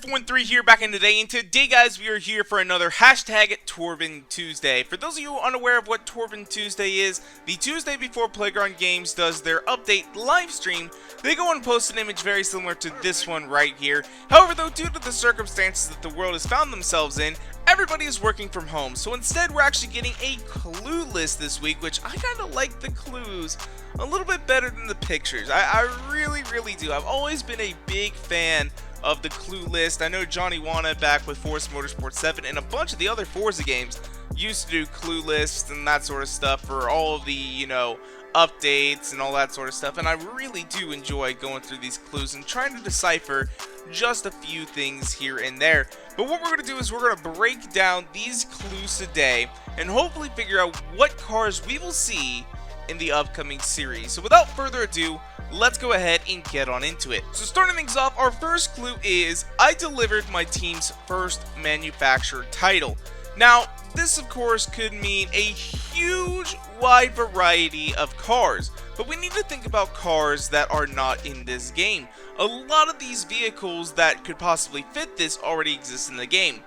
X13 here back in today, and today guys we are here for another hashtag Torben Tuesday. For those of you unaware of what Torben Tuesday is, the Tuesday before Playground Games does their update live stream, they go and post an image very similar to this one right here. However though, due to the circumstances that the world has found themselves in, everybody is working from home, so instead we're actually getting a clue list this week, which I kind of like the clues a little bit better than the pictures. I really do. I've always been a big fan of the clue list. I know Johnny Wanna back with Forza Motorsport 7 and a bunch of the other Forza games used to do clue lists and that sort of stuff for all of the, you know, updates and all that sort of stuff, and I really do enjoy going through these clues and trying to decipher just a few things here and there. But what we're going to do is we're going to break down these clues today and hopefully figure out what cars we will see in the upcoming series. So without further ado, let's go ahead and get on into it. So starting things off, our first clue is I delivered my team's first manufacturer title. Now, this of course could mean a huge wide variety of cars, but we need to think about cars that are not in this game. A lot of these vehicles that could possibly fit this already exist in the game.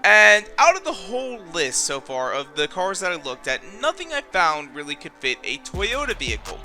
And out of the whole list so far of the cars that I looked at, nothing I found really could fit a Toyota vehicle.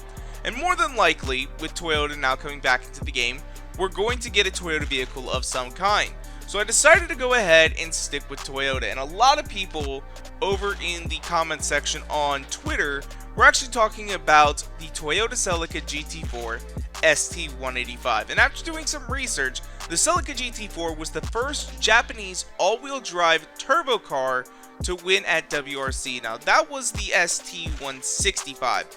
And more than likely, with Toyota now coming back into the game, we're going to get a Toyota vehicle of some kind. So I decided to go ahead and stick with Toyota, and a lot of people over in the comment section on Twitter were actually talking about the Toyota Celica GT4 ST185. And after doing some research, the Celica GT4 was the first Japanese all-wheel drive turbo car to win at WRC. Now that was the ST165.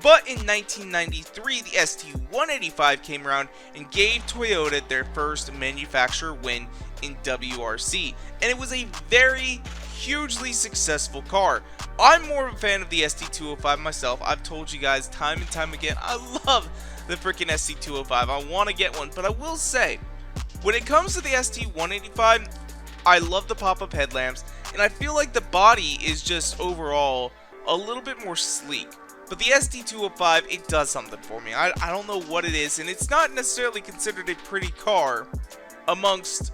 But in 1993, the ST185 came around and gave Toyota their first manufacturer win in WRC, and it was a very hugely successful car. I'm more of a fan of the ST205 myself. I've told you guys time and time again, I love the freaking ST205. I want to get one, but I will say, when it comes to the ST185, I love the pop-up headlamps, and I feel like the body is just overall a little bit more sleek. But the ST205, it does something for me. I don't know what it is, and it's not necessarily considered a pretty car amongst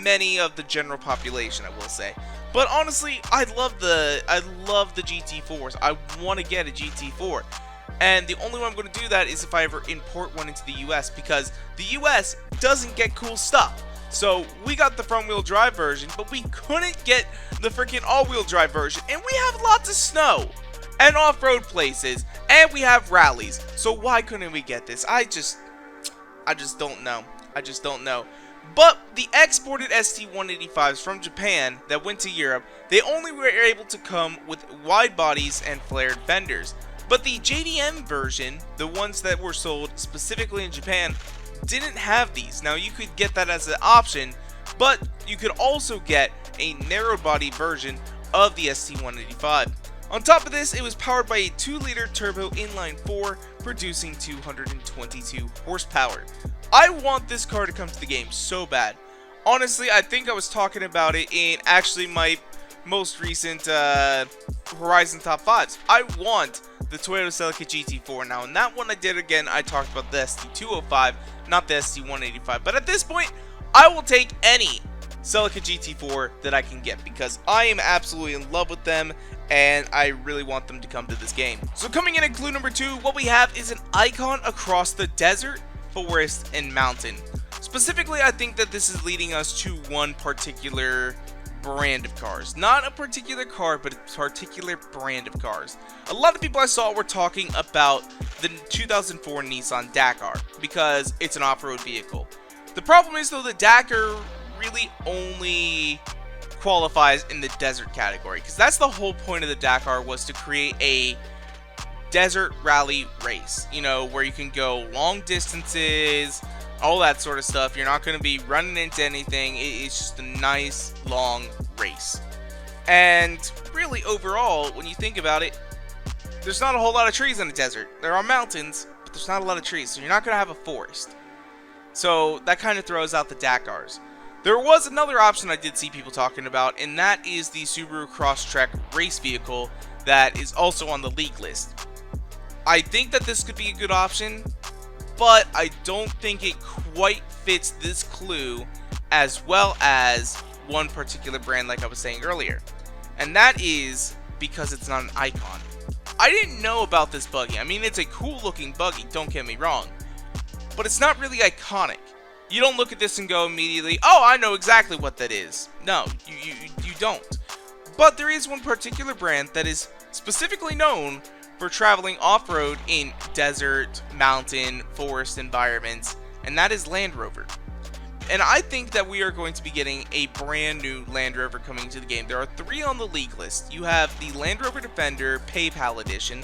many of the general population, I will say. But honestly, I love the GT4s. I want to get a GT4. And the only way I'm going to do that is if I ever import one into the US, because the US doesn't get cool stuff. So we got the front wheel drive version, but we couldn't get the freaking all-wheel drive version, and we have lots of snow and off-road places, and we have rallies. So why couldn't we get this? I just don't know. I just don't know. But the exported ST185s from Japan that went to Europe, they only were able to come with wide bodies and flared fenders. But the JDM version, the ones that were sold specifically in Japan, didn't have these. Now you could get that as an option, but you could also get a narrow body version of the ST185. On top of this, it was powered by a 2-liter turbo inline-4, producing 222 horsepower. I want this car to come to the game so bad. Honestly, I think I was talking about it in actually my most recent Horizon Top 5s. I want the Toyota Celica GT4 now, and that one I did again, I talked about the ST205, not the ST185. But at this point, I will take any Celica GT4 that I can get, because I am absolutely in love with them, and I really want them to come to this game. So coming in at clue number 2, what we have is an icon across the desert, forest, and mountain. Specifically, I think that this is leading us to one particular brand of cars. Not a particular car, but a particular brand of cars. A lot of people I saw were talking about the 2004 Nissan Dakar, because it's an off-road vehicle. The problem is though, the Dakar really only qualifies in the desert category, because that's the whole point of the Dakar, was to create a desert rally race, you know, where you can go long distances, all that sort of stuff. You're not going to be running into anything. It's just a nice long race. And really overall, when you think about it, there's not a whole lot of trees in the desert. There are mountains, but there's not a lot of trees, so you're not going to have a forest. So that kind of throws out the Dakars. There was another option I did see people talking about, and that is the Subaru Crosstrek race vehicle that is also on the league list. I think that this could be a good option, but I don't think it quite fits this clue as well as one particular brand like I was saying earlier. And that is because it's not an icon. I didn't know about this buggy. I mean, it's a cool looking buggy, don't get me wrong, but it's not really iconic. You don't look at this and go immediately, oh, I know exactly what that is. No, you don't. But there is one particular brand that is specifically known for traveling off-road in desert, mountain, forest environments, and that is Land Rover. And I think that we are going to be getting a brand new Land Rover coming to the game. There are 3 on the league list. You have the Land Rover Defender PayPal Edition.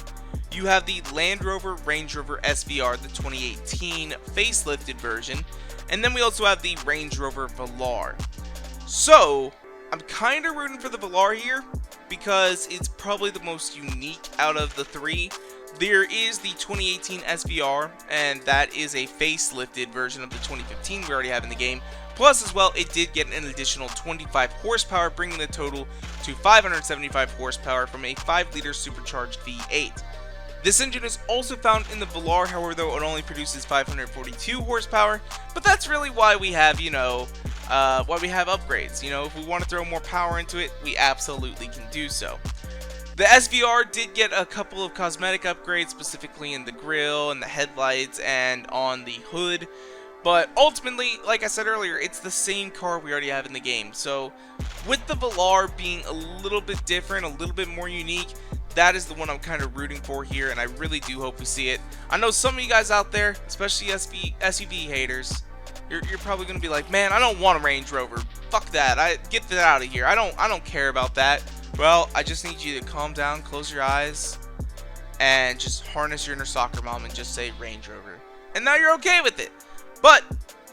You have the Land Rover Range Rover SVR, the 2018 facelifted version. And then we also have the Range Rover Velar. So, I'm kind of rooting for the Velar here because it's probably the most unique out of the 3. There is the 2018 SVR, and that is a facelifted version of the 2015 we already have in the game. Plus, as well, it did get an additional 25 horsepower, bringing the total to 575 horsepower from a 5-liter supercharged V8. This engine is also found in the Velar, however, though it only produces 542 horsepower, but that's really why we have, why we have upgrades. If we want to throw more power into it, we absolutely can do so. The SVR did get a couple of cosmetic upgrades, specifically in the grille and the headlights and on the hood. But ultimately, like I said earlier, it's the same car we already have in the game. So with the Velar being a little bit different, a little bit more unique, that is the one I'm kind of rooting for here, and I really do hope we see it. I know some of you guys out there, especially SUV haters, you're probably going to be like, man, I don't want a Range Rover. Fuck that. Get that out of here. I don't care about that. Well, I just need you to calm down, close your eyes, and just harness your inner soccer mom and just say Range Rover. And now you're okay with it. But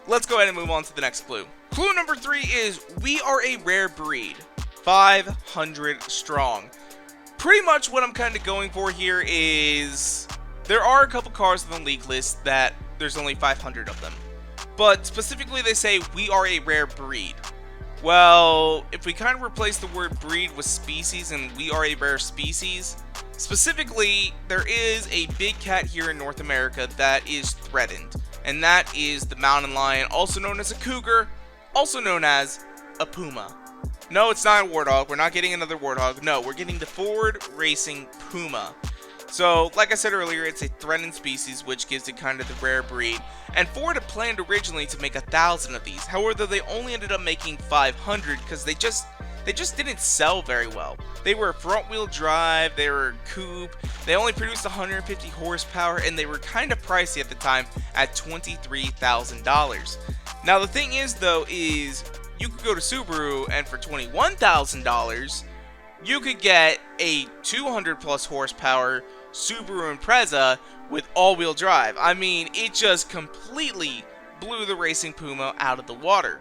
let's go ahead and move on to the next clue. Clue number 3 is we are a rare breed. 500 strong. Pretty much what I'm kind of going for here is there are a couple cars on the league list that there's only 500 of them. But specifically they say we are a rare breed. Well, if we kind of replace the word breed with species and we are a rare species, specifically, there is a big cat here in North America that is threatened, and that is the mountain lion, also known as a cougar, also known as a Puma. No, it's not a warthog. We're not getting another warthog. No, we're getting the Ford Racing Puma. So, like I said earlier, it's a threatened species, which gives it kind of the rare breed. And Ford had planned originally to make 1,000 of these. However, they only ended up making 500 because they just didn't sell very well. They were front-wheel drive, they were coupe, they only produced 150 horsepower, and they were kind of pricey at the time at $23,000. Now, the thing is, though, is you could go to Subaru, and for $21,000, you could get a 200-plus horsepower Subaru Impreza with all-wheel drive. I mean, it just completely blew the Racing Puma out of the water.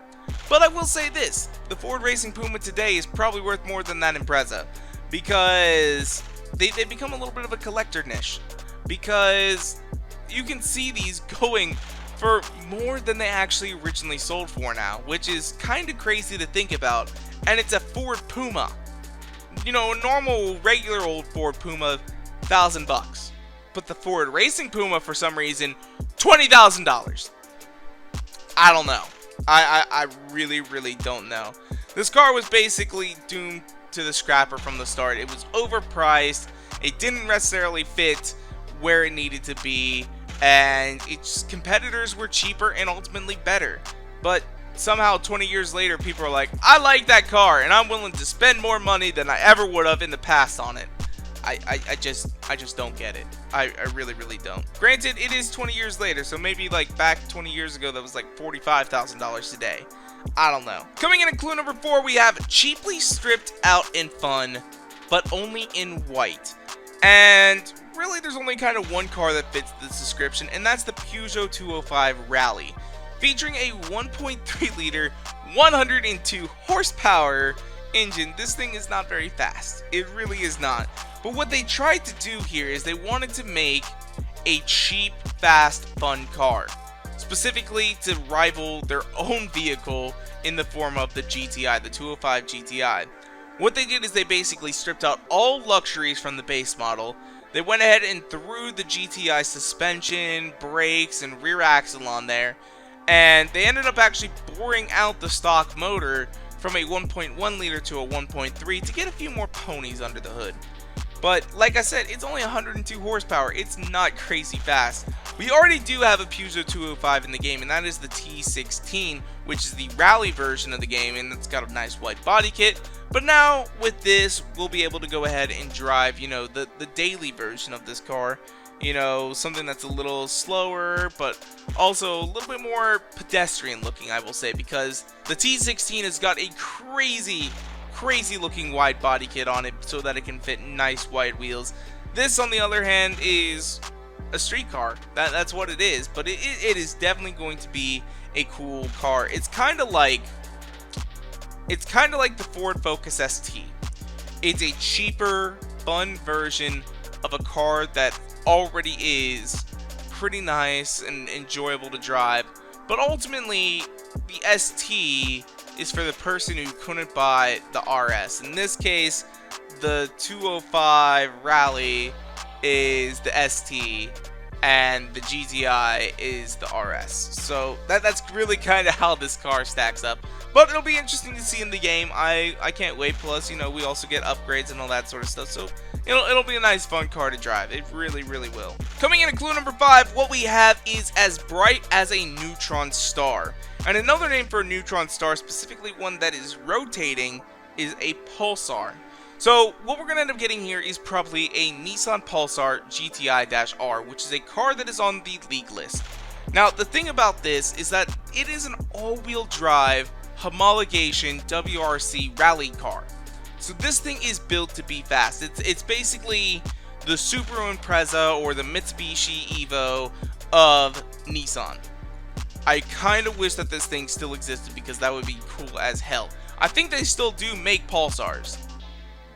But I will say this, the Ford Racing Puma today is probably worth more than that Impreza, because they become a little bit of a collector niche, because you can see these going for more than they actually originally sold for now, which is kind of crazy to think about, and it's a Ford Puma. A normal, regular old Ford Puma, $1,000. But the Ford Racing Puma, for some reason, $20,000. I don't know. I really, really don't know. This car was basically doomed to the scrapper from the start. It was overpriced. It didn't necessarily fit where it needed to be. And its competitors were cheaper and ultimately better. But somehow 20 years later, people are like, I like that car and I'm willing to spend more money than I ever would have in the past on it. I just don't get it. I really, really don't. Granted, it is 20 years later, so maybe like back 20 years ago that was like $45,000 today. I don't know. Coming in at clue number 4, we have cheaply stripped out in fun, but only in white. And really, there's only kind of one car that fits this description, and that's the Peugeot 205 Rallye. Featuring a 1.3 liter, 102 horsepower engine. This thing is not very fast. It really is not. But what they tried to do here is they wanted to make a cheap, fast, fun car. Specifically to rival their own vehicle in the form of the GTI, the 205 GTI. What they did is they basically stripped out all luxuries from the base model. They went ahead and threw the GTI suspension, brakes, and rear axle on there. and they ended up actually boring out the stock motor from a 1.1 liter to a 1.3 to get a few more ponies under the hood. But like I said, it's only 102 horsepower. It's not crazy fast. We already do have a Peugeot 205 in the game, and that is the T16, which is the Rallye version of the game, and it's got a nice white body kit. But now with this, we'll be able to go ahead and drive, you know, the daily version of this car. You know, something that's a little slower, but also a little bit more pedestrian looking, I will say, because the T16 has got a crazy looking wide body kit on it so that it can fit nice wide wheels. This, on the other hand, is a street car. That's what it is, but it is definitely going to be a cool car. It's kind of like the Ford Focus ST. It's a cheaper, fun version of a car that already is pretty nice and enjoyable to drive, but ultimately the ST is for the person who couldn't buy the RS. In this case, the 205 Rallye is the ST and the GTI is the RS. So that's really kind of how this car stacks up. But it'll be interesting to see in the game. I can't wait. Plus, you know, we also get upgrades and all that sort of stuff. So it'll be a nice fun car to drive. It really will. Coming in at clue number 5, what we have is as bright as a neutron star. And another name for a neutron star, specifically one that is rotating, is a Pulsar. So what we're going to end up getting here is probably a Nissan Pulsar GTI-R, which is a car that is on the league list. Now, the thing about this is that it is an all-wheel drive homologation WRC rally car. So this thing is built to be fast. It's basically the Subaru Impreza or the Mitsubishi Evo of Nissan. I kind of wish that this thing still existed because that would be cool as hell. I think they still do make Pulsars,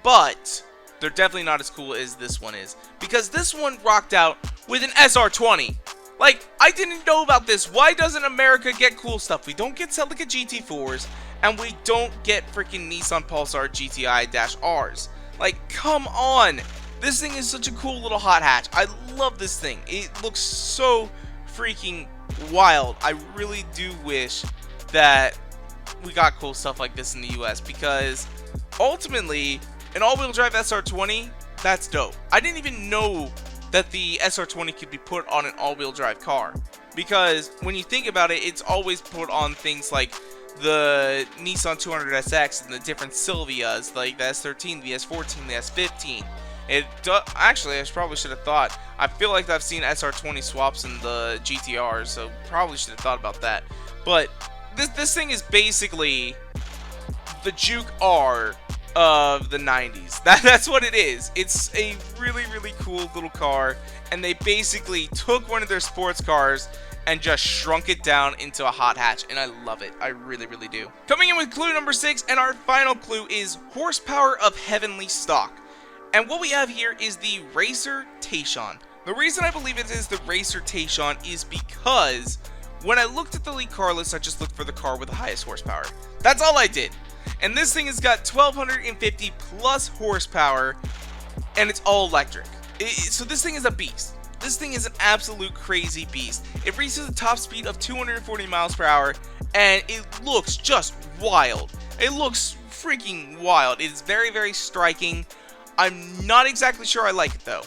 but they're definitely not as cool as this one is, because this one rocked out with an SR20. Like, I didn't know about this. Why doesn't America get cool stuff? We don't get Celica GT4s, and we don't get freaking Nissan Pulsar GTI-Rs. Like, come on. This thing is such a cool little hot hatch. I love this thing. It looks so freaking wild. I really do wish that we got cool stuff like this in the US, because ultimately an all-wheel drive SR20, that's dope. I didn't even know that the SR20 could be put on an all-wheel drive car, because when you think about it, it's always put on things like the Nissan 200SX and the different Silvias, like the S13, the S14, the S15. Actually, I probably should have thought. I feel like I've seen SR20 swaps in the GTR, so probably should have thought about that. But this thing is basically the Juke R of the 90s. That's what it is. It's a really cool little car, and they basically took one of their sports cars and just shrunk it down into a hot hatch, and I love it. I really do. Coming in with clue number 6, and our final clue is horsepower of heavenly stock. And what we have here is the Racer Tayshaun. The reason I believe it is the Racer Tayshaun is because when I looked at the league car list, I just looked for the car with the highest horsepower. That's all I did. And this thing has got 1250 plus horsepower, and it's all electric. So this thing is a beast. This thing is an absolute crazy beast. It reaches a top speed of 240 miles per hour, and it looks just wild. It looks freaking wild. It is very striking. I'm not exactly sure I like it though,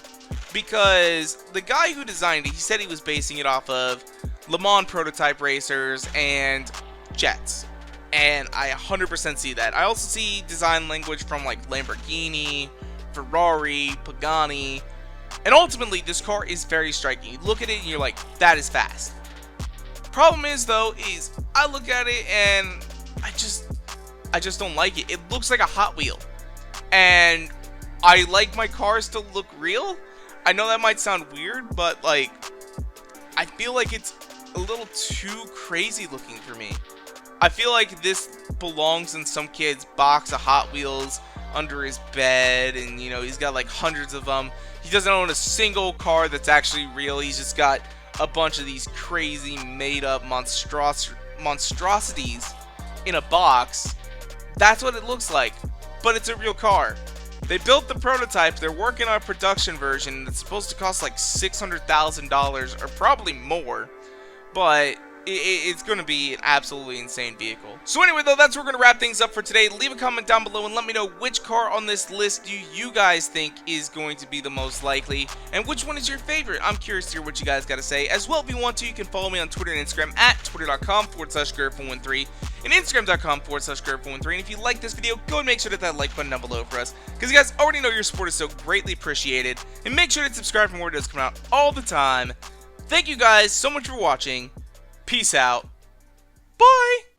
because the guy who designed it, he said he was basing it off of Le Mans prototype racers and jets, and I 100% see that. I also see design language from like Lamborghini, Ferrari, Pagani, and ultimately this car is very striking. You look at it and you're like, that is fast. Problem is though, is I look at it and I just don't like it. It looks like a Hot Wheel, and I like my cars to look real. I know that might sound weird, but like, I feel like it's a little too crazy looking for me. I feel like this belongs in some kid's box of Hot Wheels under his bed, and you know, he's got like hundreds of them. He doesn't own a single car that's actually real. He's just got a bunch of these crazy made up monstrosities in a box. That's what it looks like, but it's a real car. They built the prototype, they're working on a production version that's supposed to cost like $600,000 or probably more, but it's going to be an absolutely insane vehicle. So anyway, though, that's where we're going to wrap things up for today. Leave a comment down below and let me know which car on this list do you guys think is going to be the most likely, and which one is your favorite. I'm curious to hear what you guys got to say. As well, if you want to, you can follow me on Twitter and Instagram at twitter.com/Garrett413 and Instagram.com/Garrett413. And if you like this video, go and make sure to hit that like button down below for us, because you guys already know your support is so greatly appreciated. And make sure to subscribe for more videos coming out all the time. Thank you guys so much for watching. Peace out. Bye.